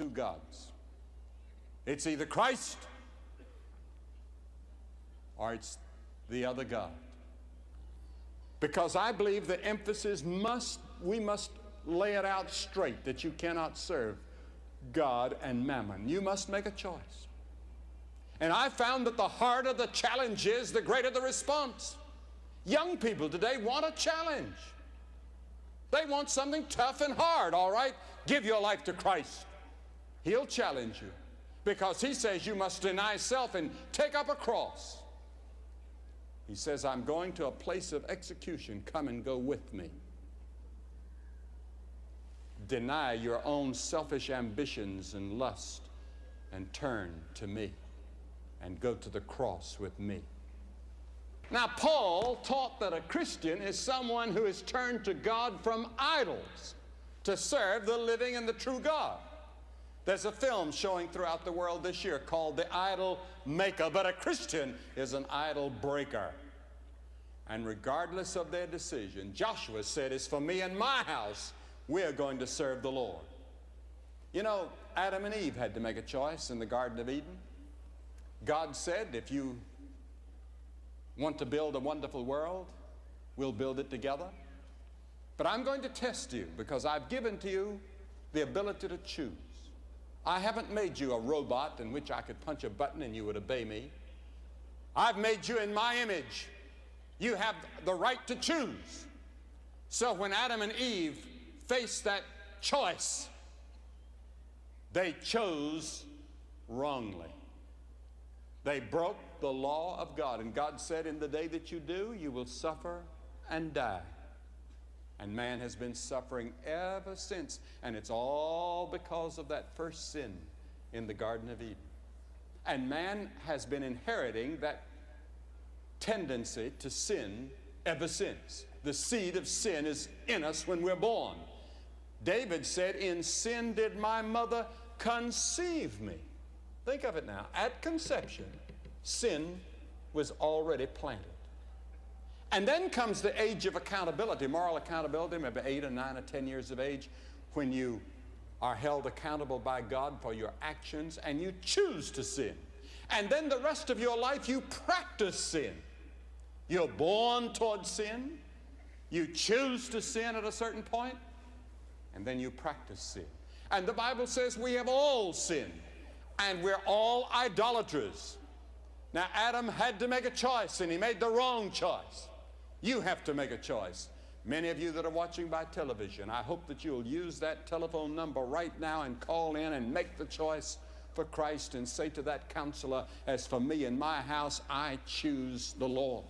two gods. It's either Christ or it's the other God. Because I believe the emphasis we must lay it out straight that you cannot serve God and mammon. You must make a choice. And I found that the harder the challenge is, the greater the response. Young people today want a challenge. They want something tough and hard. All right, give your life to Christ. He'll challenge you because He says you must deny self and take up a cross. He says, I'm going to a place of execution. Come and go with me. Deny your own selfish ambitions and lust and turn to me and go to the cross with me. Now, Paul taught that a Christian is someone who has turned to God from idols to serve the living and the true God. There's a film showing throughout the world this year called The Idol Maker, but a Christian is an idol breaker. And regardless of their decision, Joshua said, "It's for me and my house, we're going to serve the Lord." You know, Adam and Eve had to make a choice in the Garden of Eden. God said, if you want to build a wonderful world, we'll build it together. But I'm going to test you because I've given to you the ability to choose. I haven't made you a robot in which I could punch a button and you would obey me. I've made you in my image. You have the right to choose. So when Adam and Eve faced that choice, they chose wrongly. They broke the law of God. And God said, in the day that you do, you will suffer and die. And man has been suffering ever since. And it's all because of that first sin in the Garden of Eden. And man has been inheriting that tendency to sin ever since. The seed of sin is in us when we're born. David said, in sin did my mother conceive me. Think of it now. At conception, sin was already planted. And then comes the age of accountability, moral accountability, maybe 8 or 9 or 10 years of age, when you are held accountable by God for your actions and you choose to sin. And then the rest of your life you practice sin. You're born towards sin. You choose to sin at a certain point, and then you practice sin. And the Bible says we have all sinned, and we're all idolaters. Now, Adam had to make a choice, and he made the wrong choice. You have to make a choice. Many of you that are watching by television, I hope that you'll use that telephone number right now and call in and make the choice for Christ and say to that counselor, as for me and my house, I choose the Lord.